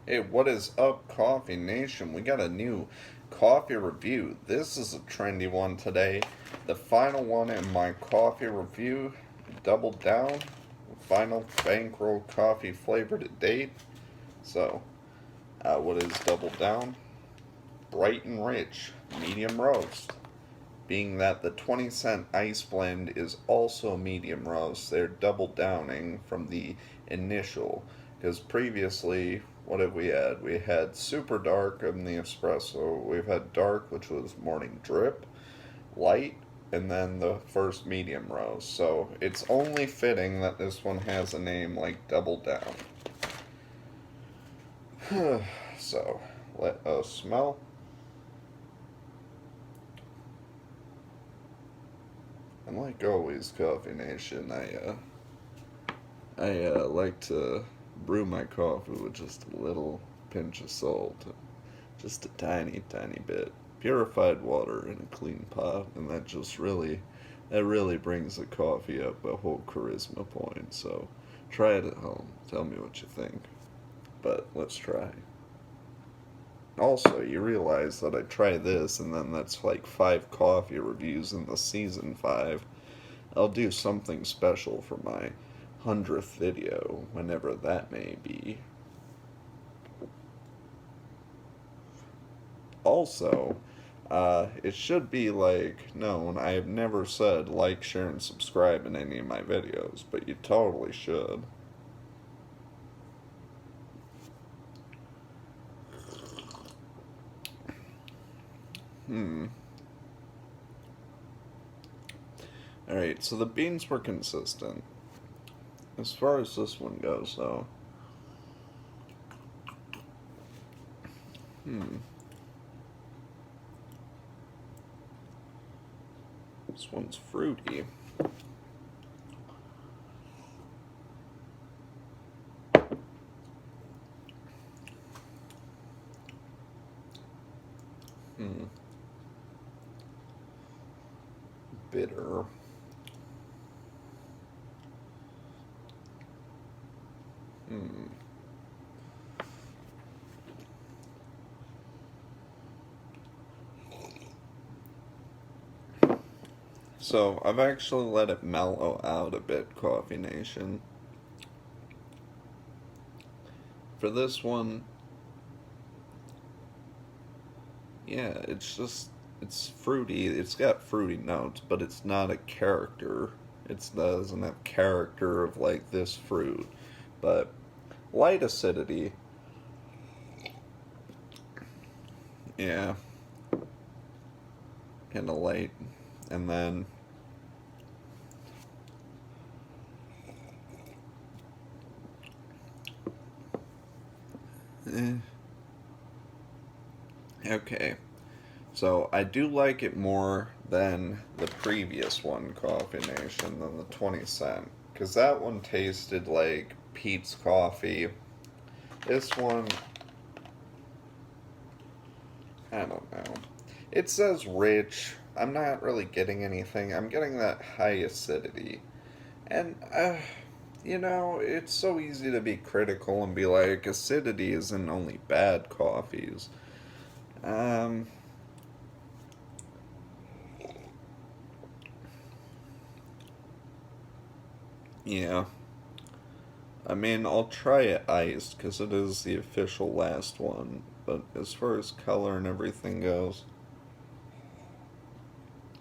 Hey, what is up, Coffee Nation? We got a new coffee review. This is a trendy one today. The final one in my coffee review, double down, final Bankroll coffee flavor to date. So, what is double down? Bright and rich, medium roast. Being that the 20-cent ice blend is also medium roast, they're double downing from the initial. Because previously, what have we had? We had super dark in the espresso. We've had dark, which was morning drip, light, and then the first medium roast. So it's only fitting that this one has a name like Double Down. So let us smell. And like always, Coffee Nation, I like to brew my coffee with just a little pinch of salt, just a tiny, tiny bit. Purified water in a clean pot, and that really brings the coffee up a whole charisma point. So try it at home. Tell me what you think. But let's try. Also, you realize that I try this, and then that's like 5 coffee reviews in the season 5. I'll do something special for my 100th video, whenever that may be. Also, it should be known I have never said like, share, and subscribe in any of my videos, but you totally should. Alright, so the beans were consistent. As far as this one goes, though. This one's fruity. Bitter. So, I've actually let it mellow out a bit, Coffee Nation. For this one, yeah, it's fruity. It's got fruity notes, but it's not a character. It doesn't have character of like this fruit. But light acidity. Yeah. Kind of light. And then okay. So I do like it more than the previous one, Coffee Nation, than the 20-cent. Because that one tasted like Pete's Coffee. This one, I don't know. It says rich. I'm not really getting anything. I'm getting that high acidity. And, it's so easy to be critical and be like, acidity isn't only bad coffees. Yeah. I mean, I'll try it iced because it is the official last one. But as far as color and everything goes,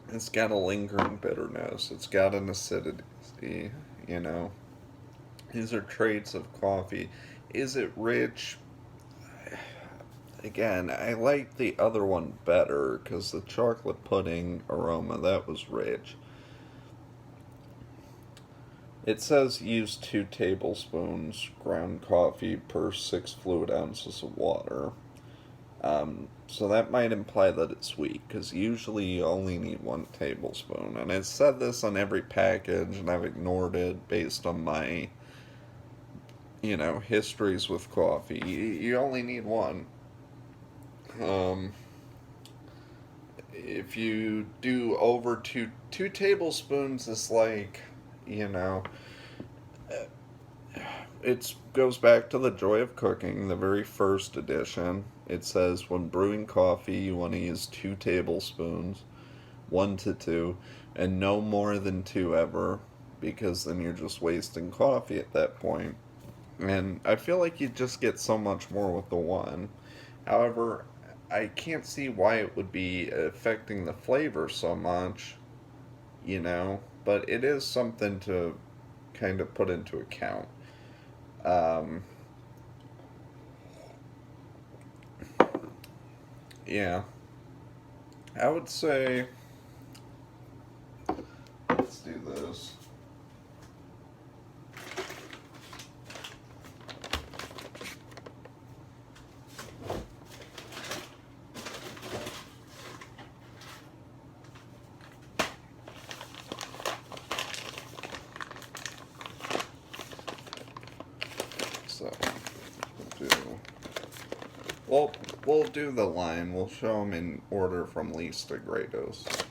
it's got a lingering bitterness. It's got an acidity, you know. These are traits of coffee. Is it rich? Again, I like the other one better because the chocolate pudding aroma, that was rich. It says use 2 tablespoons ground coffee per 6 fluid ounces of water. So that might imply that it's weak, because usually you only need 1 tablespoon. And it said this on every package, and I've ignored it based on my, histories with coffee. You only need 1. If you do over two tablespoons is like, it goes back to the joy of cooking, the very first edition. It says when brewing coffee, you want to use 2 tablespoons, 1 to 2, and no more than two ever, because then you're just wasting coffee at that point. And I feel like you just get so much more with the one. However, I can't see why it would be affecting the flavor so much, but it is something to kind of put into account. Um, yeah, I would say let's do this. So we'll do. Well, we'll do the line. We'll show them in order from least to greatest.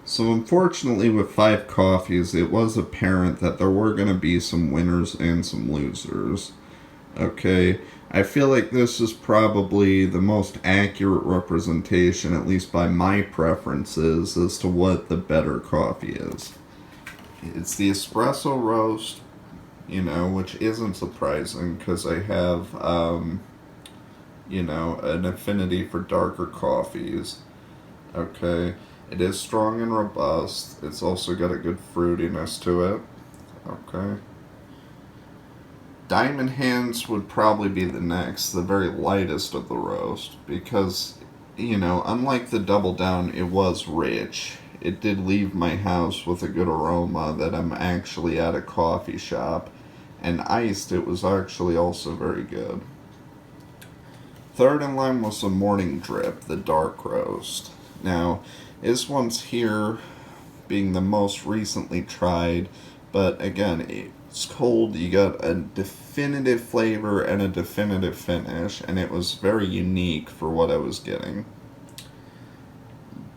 So, unfortunately, with 5 coffees, it was apparent that there were going to be some winners and some losers. Okay, I feel like this is probably the most accurate representation, at least by my preferences, as to what the better coffee is. It's the espresso roast, which isn't surprising because I have, an affinity for darker coffees. Okay, it is strong and robust. It's also got a good fruitiness to it. Okay. Diamond Hands would probably be the next, the very lightest of the roast, because, unlike the Double Down, it was rich. It did leave my house with a good aroma that I'm actually at a coffee shop, and iced, it was actually also very good. Third in line was the Morning Drip, the dark roast. Now, this one's here being the most recently tried, but again, it's cold. You got a definitive flavor and a definitive finish, and it was very unique for what I was getting.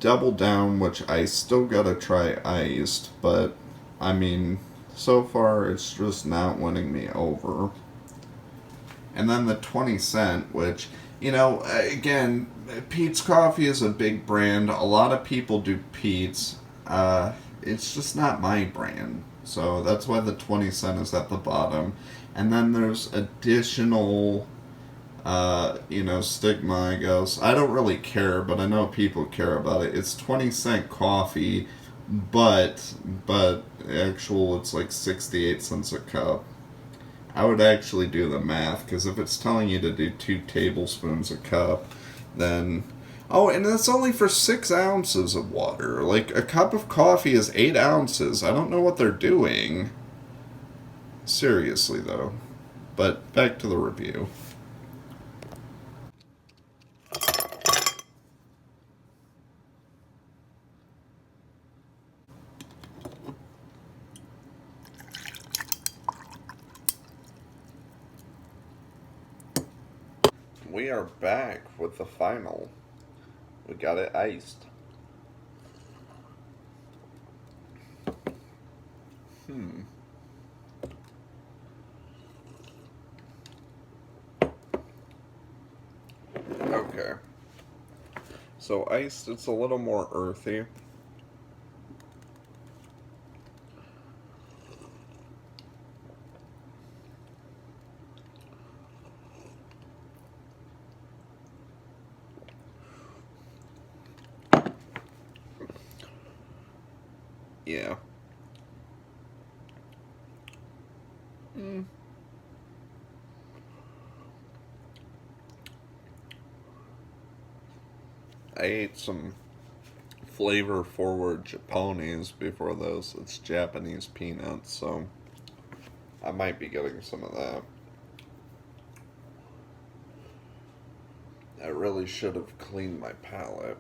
Double Down, which I still gotta try iced, but I mean, so far it's just not winning me over. And then the 20 cent, which, again, Pete's Coffee is a big brand. A lot of people do Pete's. It's just not my brand. So that's why the 20 cent is at the bottom. And then there's additional, stigma, I guess. I don't really care, but I know people care about it. It's 20-cent coffee, but it's like 68 cents a cup. I would actually do the math, because if it's telling you to do 2 tablespoons a cup, then... Oh, and it's only for 6 ounces of water. Like, a cup of coffee is 8 ounces. I don't know what they're doing. Seriously, though. But back to the review. We are back with the final. We got it iced. Okay. So iced, it's a little more earthy. Yeah. I ate some flavor forward Japones before those. It's Japanese peanuts, so I might be getting some of that. I really should have cleaned my palate.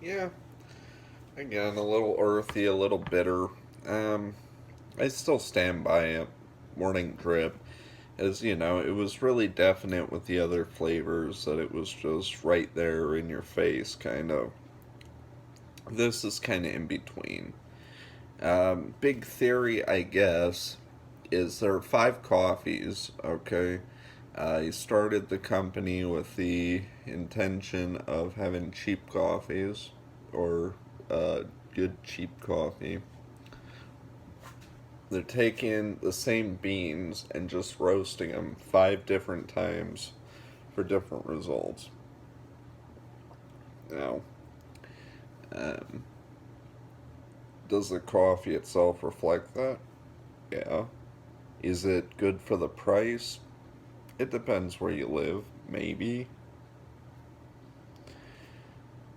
Yeah, again, a little earthy, a little bitter. I still stand by it. Morning drip. As you know, it was really definite with the other flavors that it was just right there in your face, kind of. This is kind of in between. Big theory, I guess, is there are five coffees, okay? He started the company with the intention of having cheap coffees, or good cheap coffee. They're taking the same beans and just roasting them five different times for different results. Now, um, does the coffee itself reflect that? Yeah. Is it good for the price? It depends where you live, maybe.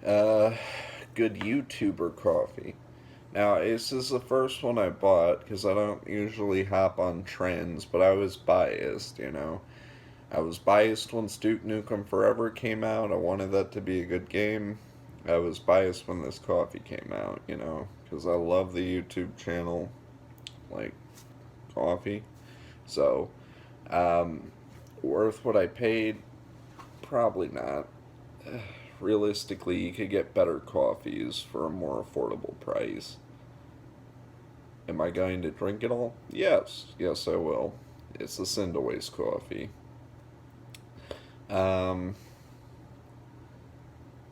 Uh, Good YouTuber coffee. Now, this is the first one I bought because I don't usually hop on trends, but I was biased, you know. I was biased when Duke Nukem Forever came out. I wanted that to be a good game. I was biased when this coffee came out, you know, because I love the YouTube channel, like coffee. So, um, worth what I paid? Probably not. Realistically, you could get better coffees for a more affordable price. Am I going to drink it all? Yes. Yes, I will. It's a Cindawaste coffee. Um,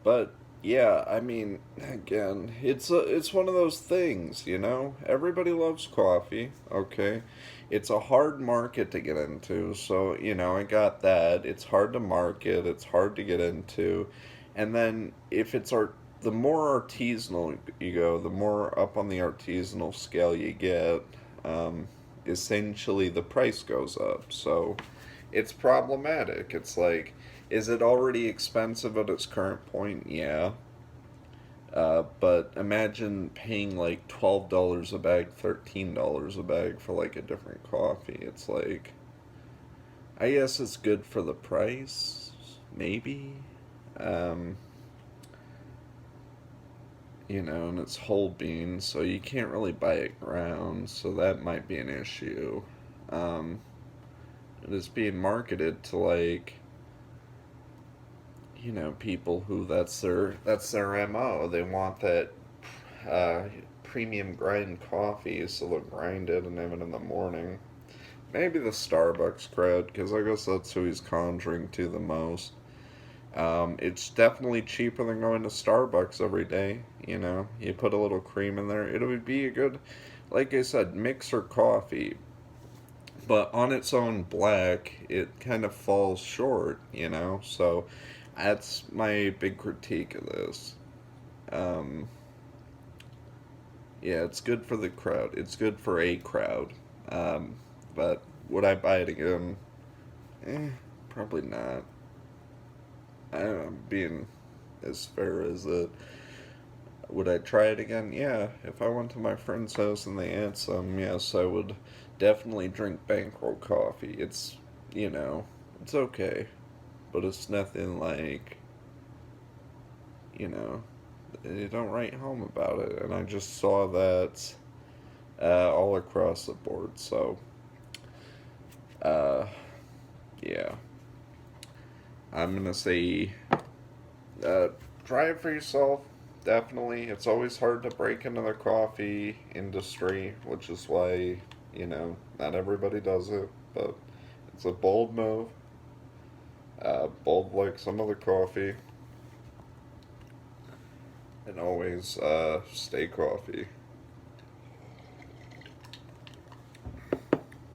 but yeah, I mean, again, it's one of those things, you know. Everybody loves coffee, okay? It's a hard market to get into, so you know, I got that. It's hard to market, it's hard to get into, and then if it's art, the more artisanal you go, the more up on the artisanal scale you get. Um, Essentially, the price goes up. So it's problematic. It's like, is it already expensive at its current point? Yeah. But imagine paying like $12 a bag, $13 a bag for like a different coffee. It's like, I guess it's good for the price, maybe. Um, you know, and it's whole beans, so you can't really buy it ground, so that might be an issue. Um, it is being marketed to like, you know, people who that's their MO. They want that uh, premium grind coffee, so they'll grind it and have it in the morning. Maybe the Starbucks crowd, because I guess that's who he's conjuring to the most. It's definitely cheaper than going to Starbucks every day. You know, you put a little cream in there. It would be a good, like I said, mixer coffee. But on its own black, it kind of falls short, you know? So that's my big critique of this. Um, yeah, it's good for the crowd. It's good for a crowd. Um, but would I buy it again? Probably not. I'm being as fair as it. Would I try it again? Yeah. If I went to my friend's house and they had some, yes, I would definitely drink Bankroll coffee. It's, you know, it's okay. But it's nothing like, you know, they don't write home about it. And I just saw that all across the board. So, uh, yeah. I'm going to say uh, try it for yourself. Definitely. It's always hard to break into the coffee industry, which is why, you know, not everybody does it. But it's a bold move. Bold like some other coffee. And always stay coffee.